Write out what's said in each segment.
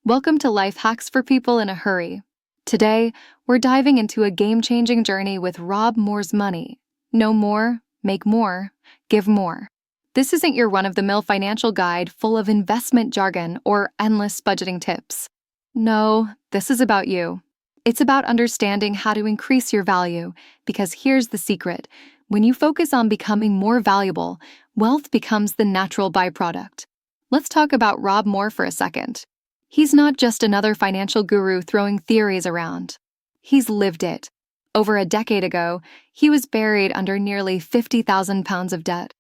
Welcome to Life Hacks for People in a Hurry. Today, we're diving into a game-changing journey with Rob Moore's money. Know more, make more, give more. This isn't your run-of-the-mill financial guide full of investment jargon or endless budgeting tips. No, this is about you. It's about understanding how to increase your value, because here's the secret. When you focus on becoming more valuable, wealth becomes the natural byproduct. Let's talk about Rob Moore for a second. He's not just another financial guru throwing theories around. He's lived it. Over a decade ago, he was buried under nearly 50,000 pounds of debt.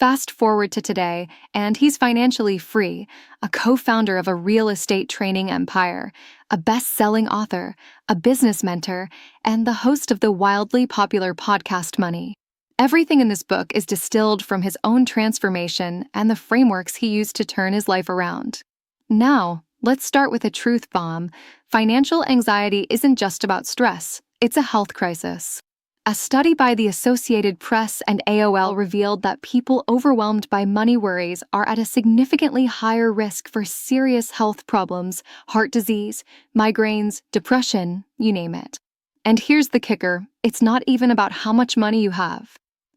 Fast forward to today, and he's financially free, a co-founder of a real estate training empire, a best-selling author, a business mentor, and the host of the wildly popular podcast Money. Everything in this book is distilled from his own transformation and the frameworks he used to turn his life around. Now, let's start with a truth bomb. Financial anxiety isn't just about stress, it's a health crisis. A study by the Associated Press and AOL revealed that people overwhelmed by money worries are at a significantly higher risk for serious health problems, heart disease, migraines, depression, you name it. And here's the kicker, it's not even about how much money you have.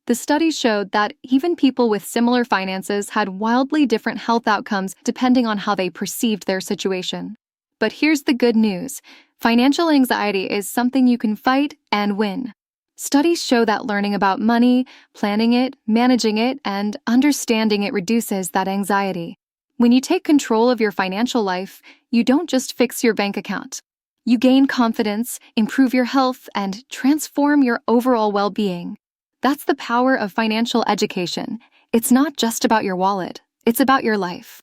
The study showed that even people with similar finances had wildly different health outcomes depending on how they perceived their situation. But here's the good news. Financial anxiety is something you can fight and win. Studies show that learning about money, planning it, managing it, and understanding it reduces that anxiety. When you take control of your financial life, you don't just fix your bank account. You gain confidence, improve your health, and transform your overall well-being. That's the power of financial education. It's not just about your wallet, it's about your life.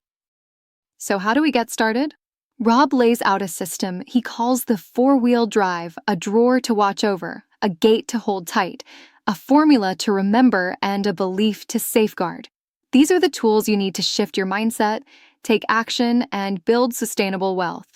So how do we get started? Rob lays out a system he calls the four-wheel drive, a drawer to watch over, a gate to hold tight, a formula to remember, and a belief to safeguard. These are the tools you need to shift your mindset, take action, and build sustainable wealth.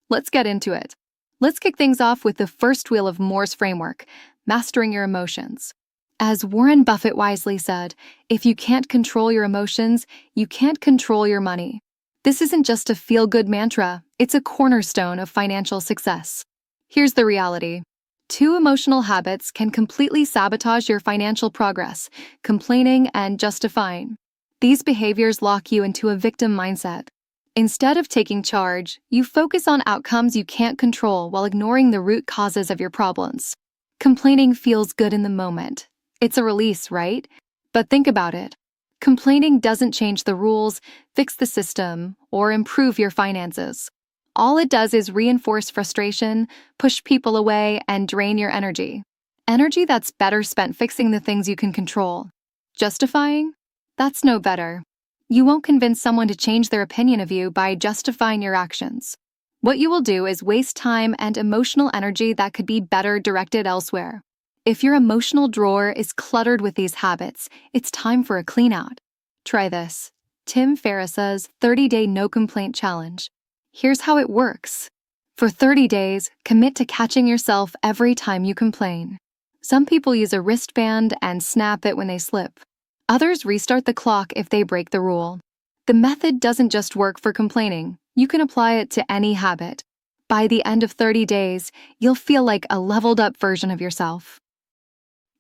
Let's get into it. Let's kick things off with the first wheel of Moore's framework, mastering your emotions. As Warren Buffett wisely said, if you can't control your emotions, you can't control your money. This isn't just a feel-good mantra, it's a cornerstone of financial success. Here's the reality. 2 emotional habits can completely sabotage your financial progress: complaining and justifying. These behaviors lock you into a victim mindset. Instead of taking charge, you focus on outcomes you can't control while ignoring the root causes of your problems. Complaining feels good in the moment. It's a release, right? But think about it. Complaining doesn't change the rules, fix the system, or improve your finances. All it does is reinforce frustration, push people away, and drain your energy. Energy that's better spent fixing the things you can control. Justifying? That's no better. You won't convince someone to change their opinion of you by justifying your actions. What you will do is waste time and emotional energy that could be better directed elsewhere. If your emotional drawer is cluttered with these habits, it's time for a clean-out. Try this. Tim Ferriss's 30-Day No-Complaint Challenge. Here's how it works. For 30 days, commit to catching yourself every time you complain. Some people use a wristband and snap it when they slip. Others restart the clock if they break the rule. The method doesn't just work for complaining. You can apply it to any habit. By the end of 30 days, you'll feel like a leveled-up version of yourself.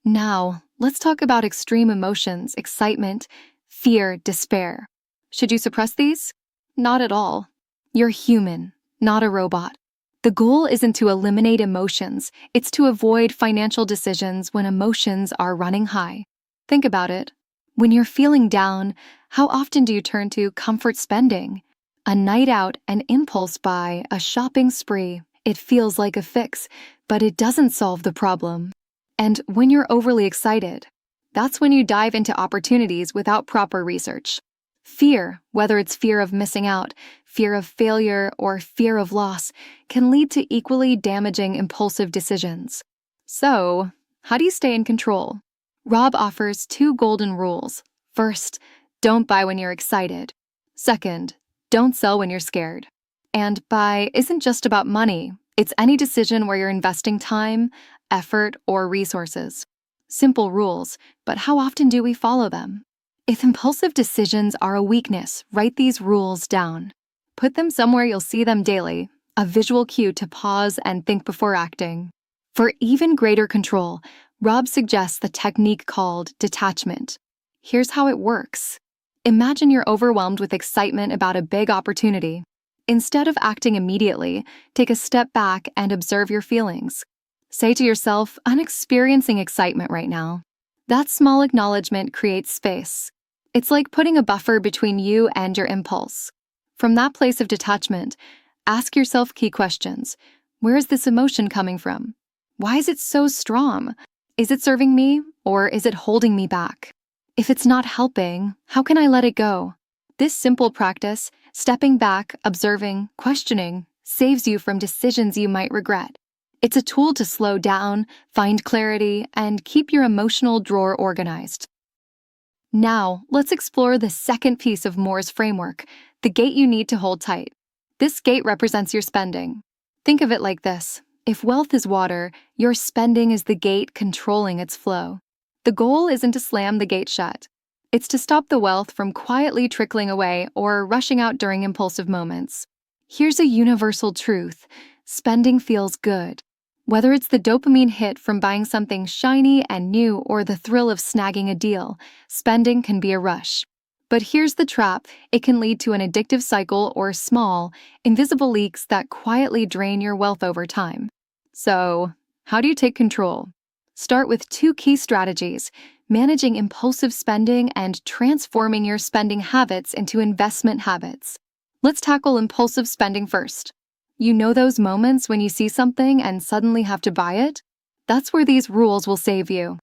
Now, let's talk about extreme emotions, excitement, fear, despair. Should you suppress these? Not at all. You're human, not a robot. The goal isn't to eliminate emotions, it's to avoid financial decisions when emotions are running high. Think about it. When you're feeling down, how often do you turn to comfort spending? A night out, an impulse buy, a shopping spree. It feels like a fix, but it doesn't solve the problem. And when you're overly excited, that's when you dive into opportunities without proper research. Fear, whether it's fear of missing out, fear of failure, or fear of loss, can lead to equally damaging impulsive decisions. So, how do you stay in control? Rob offers 2 golden rules. First, don't buy when you're excited. Second, don't sell when you're scared. And buy isn't just about money. It's any decision where you're investing time, effort, or resources. Simple rules, but how often do we follow them? If impulsive decisions are a weakness, write these rules down. Put them somewhere you'll see them daily, a visual cue to pause and think before acting. For even greater control, Rob suggests the technique called detachment. Here's how it works. Imagine you're overwhelmed with excitement about a big opportunity. Instead of acting immediately, take a step back and observe your feelings. Say to yourself, "I'm experiencing excitement right now." That small acknowledgement creates space. It's like putting a buffer between you and your impulse. From that place of detachment, ask yourself key questions. Where is this emotion coming from? Why is it so strong? Is it serving me, or is it holding me back? If it's not helping, how can I let it go? This simple practice, stepping back, observing, questioning, saves you from decisions you might regret. It's a tool to slow down, find clarity, and keep your emotional drawer organized. Now, let's explore the second piece of Moore's framework, the gate you need to hold tight. This gate represents your spending. Think of it like this. If wealth is water, your spending is the gate controlling its flow. The goal isn't to slam the gate shut. It's to stop the wealth from quietly trickling away or rushing out during impulsive moments. Here's a universal truth. Spending feels good. Whether it's the dopamine hit from buying something shiny and new or the thrill of snagging a deal, spending can be a rush. But here's the trap. It can lead to an addictive cycle or small, invisible leaks that quietly drain your wealth over time. So, how do you take control? Start with two key strategies: managing impulsive spending and transforming your spending habits into investment habits. Let's tackle impulsive spending first. You know those moments when you see something and suddenly have to buy it? That's where these rules will save you.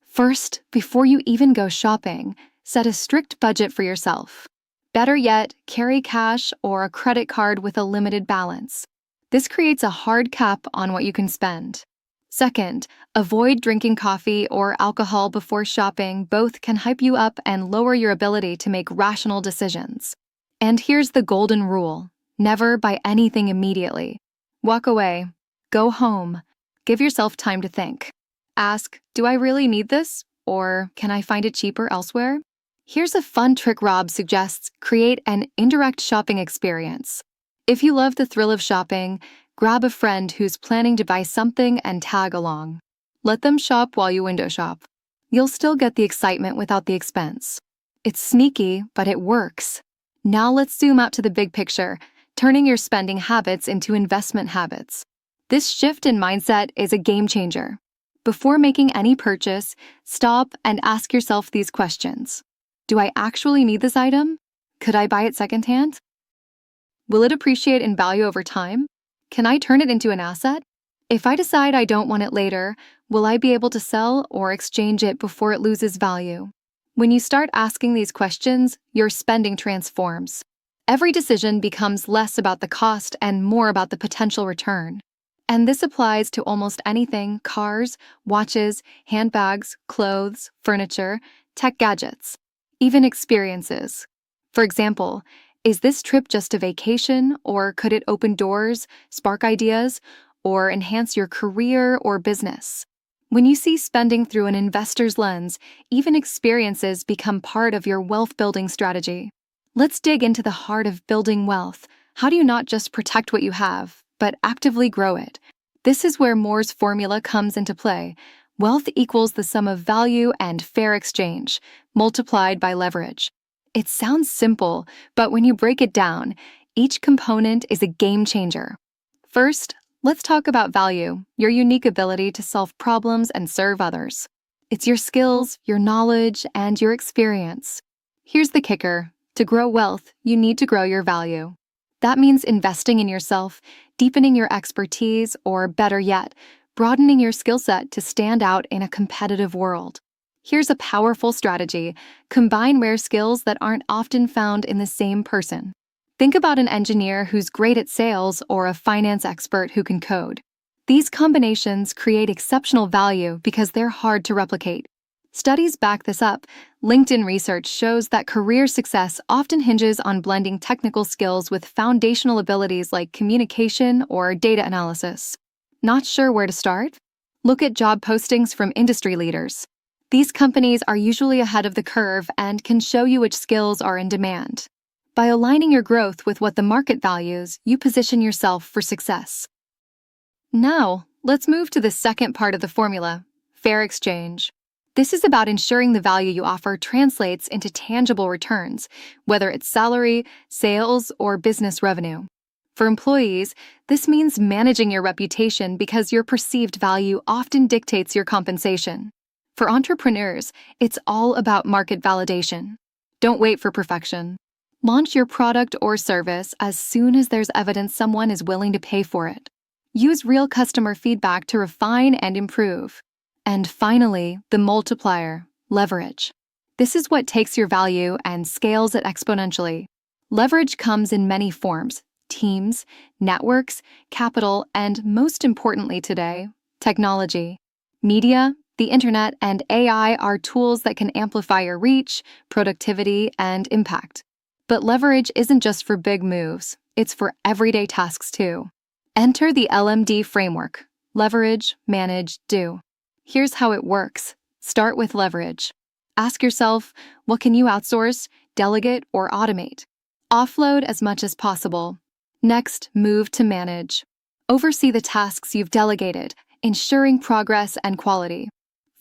First, before you even go shopping, set a strict budget for yourself. Better yet, carry cash or a credit card with a limited balance. This creates a hard cap on what you can spend. Second, avoid drinking coffee or alcohol before shopping. Both can hype you up and lower your ability to make rational decisions. And here's the golden rule. Never buy anything immediately. Walk away. Go home. Give yourself time to think. Ask, do I really need this? Or can I find it cheaper elsewhere? Here's a fun trick Rob suggests: create an indirect shopping experience. If you love the thrill of shopping, grab a friend who's planning to buy something and tag along. Let them shop while you window shop. You'll still get the excitement without the expense. It's sneaky, but it works. Now let's zoom out to the big picture, turning your spending habits into investment habits. This shift in mindset is a game changer. Before making any purchase, stop and ask yourself these questions. Do I actually need this item? Could I buy it secondhand? Will it appreciate in value over time? Can I turn it into an asset? If I decide I don't want it later, will I be able to sell or exchange it before it loses value? When you start asking these questions, your spending transforms. Every decision becomes less about the cost and more about the potential return. And this applies to almost anything: cars, watches, handbags, clothes, furniture, tech gadgets, even experiences. For example, is this trip just a vacation, or could it open doors, spark ideas, or enhance your career or business? When you see spending through an investor's lens, even experiences become part of your wealth-building strategy. Let's dig into the heart of building wealth. How do you not just protect what you have, but actively grow it? This is where Moore's formula comes into play. Wealth equals the sum of value and fair exchange, multiplied by leverage. It sounds simple, but when you break it down, each component is a game changer. First, let's talk about value, your unique ability to solve problems and serve others. It's your skills, your knowledge, and your experience. Here's the kicker. To grow wealth, you need to grow your value. That means investing in yourself, deepening your expertise, or better yet, broadening your skill set to stand out in a competitive world. Here's a powerful strategy. Combine rare skills that aren't often found in the same person. Think about an engineer who's great at sales or a finance expert who can code. These combinations create exceptional value because they're hard to replicate. Studies back this up. LinkedIn research shows that career success often hinges on blending technical skills with foundational abilities like communication or data analysis. Not sure where to start? Look at job postings from industry leaders. These companies are usually ahead of the curve and can show you which skills are in demand. By aligning your growth with what the market values, you position yourself for success. Now, let's move to the second part of the formula, fair exchange. This is about ensuring the value you offer translates into tangible returns, whether it's salary, sales, or business revenue. For employees, this means managing your reputation because your perceived value often dictates your compensation. For entrepreneurs, it's all about market validation. Don't wait for perfection. Launch your product or service as soon as there's evidence someone is willing to pay for it. Use real customer feedback to refine and improve. And finally, the multiplier, leverage. This is what takes your value and scales it exponentially. Leverage comes in many forms: teams, networks, capital, and most importantly today, technology. Media, the internet, and AI are tools that can amplify your reach, productivity, and impact. But leverage isn't just for big moves, it's for everyday tasks too. Enter the LMD framework: leverage, manage, do. Here's how it works. Start with leverage. Ask yourself, what can you outsource, delegate, or automate? Offload as much as possible. Next, move to manage. Oversee the tasks you've delegated, ensuring progress and quality.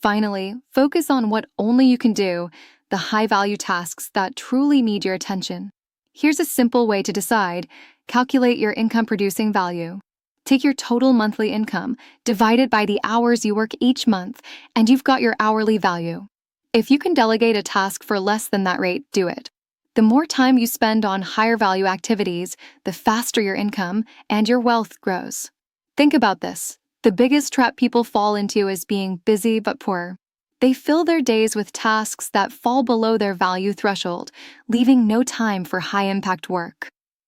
Finally, focus on what only you can do, the high-value tasks that truly need your attention. Here's a simple way to decide. Calculate your income-producing value. Take your total monthly income, divide it by the hours you work each month, and you've got your hourly value. If you can delegate a task for less than that rate, do it. The more time you spend on higher-value activities, the faster your income and your wealth grows. Think about this. The biggest trap people fall into is being busy but poor. They fill their days with tasks that fall below their value threshold, leaving no time for high-impact work.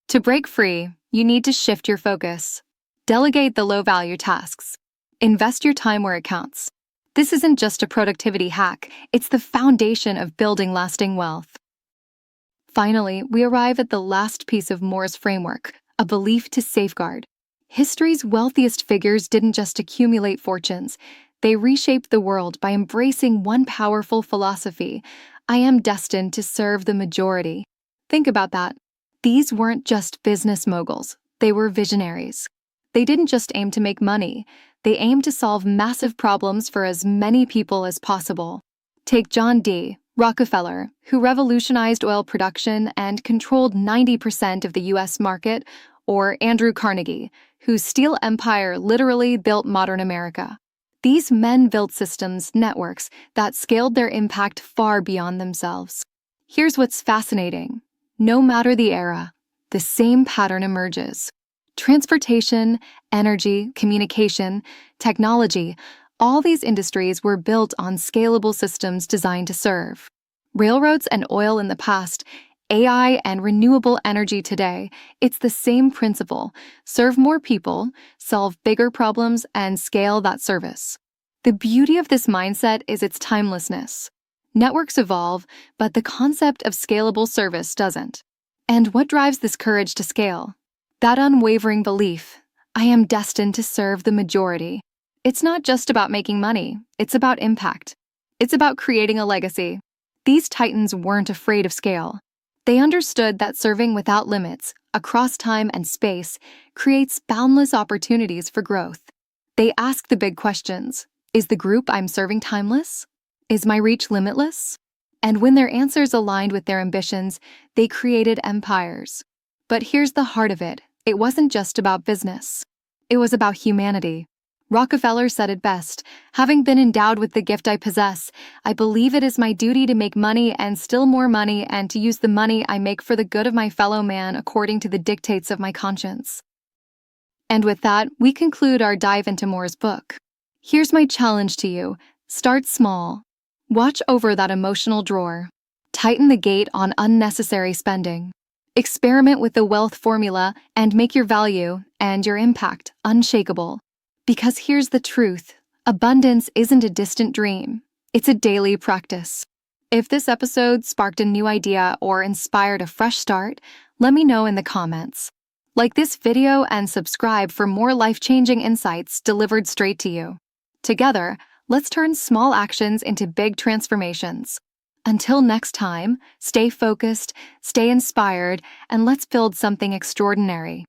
To break free, you need to shift your focus. Delegate the low-value tasks. Invest your time where it counts. This isn't just a productivity hack, it's the foundation of building lasting wealth. Finally, we arrive at the last piece of Moore's framework, a belief to safeguard. History's wealthiest figures didn't just accumulate fortunes, they reshaped the world by embracing one powerful philosophy: I am destined to serve the majority. Think about that. These weren't just business moguls, they were visionaries. They didn't just aim to make money, they aimed to solve massive problems for as many people as possible. Take John D. Rockefeller, who revolutionized oil production and controlled 90% of the U.S. market, or Andrew Carnegie, whose steel empire literally built modern America. These men built systems, networks, that scaled their impact far beyond themselves. Here's what's fascinating. No matter the era, the same pattern emerges. Transportation, energy, communication, technology, all these industries were built on scalable systems designed to serve. Railroads and oil in the past, AI and renewable energy today, it's the same principle: serve more people, solve bigger problems, and scale that service. The beauty of this mindset is its timelessness. Networks evolve, but the concept of scalable service doesn't. And what drives this courage to scale? That unwavering belief: I am destined to serve the majority. It's not just about making money, it's about impact. It's about creating a legacy. These titans weren't afraid of scale. They understood that serving without limits, across time and space, creates boundless opportunities for growth. They asked the big questions. Is the group I'm serving timeless? Is my reach limitless? And when their answers aligned with their ambitions, they created empires. But here's the heart of it. It wasn't just about business. It was about humanity. Rockefeller said it best: having been endowed with the gift I possess, I believe it is my duty to make money and still more money, and to use the money I make for the good of my fellow man according to the dictates of my conscience. And with that, we conclude our dive into Moore's book. Here's my challenge to you. Start small. Watch over that emotional drawer. Tighten the gate on unnecessary spending. Experiment with the wealth formula and make your value and your impact unshakable. Because here's the truth: abundance isn't a distant dream, it's a daily practice. If this episode sparked a new idea or inspired a fresh start, let me know in the comments. Like this video and subscribe for more life-changing insights delivered straight to you. Together, let's turn small actions into big transformations. Until next time, stay focused, stay inspired, and let's build something extraordinary.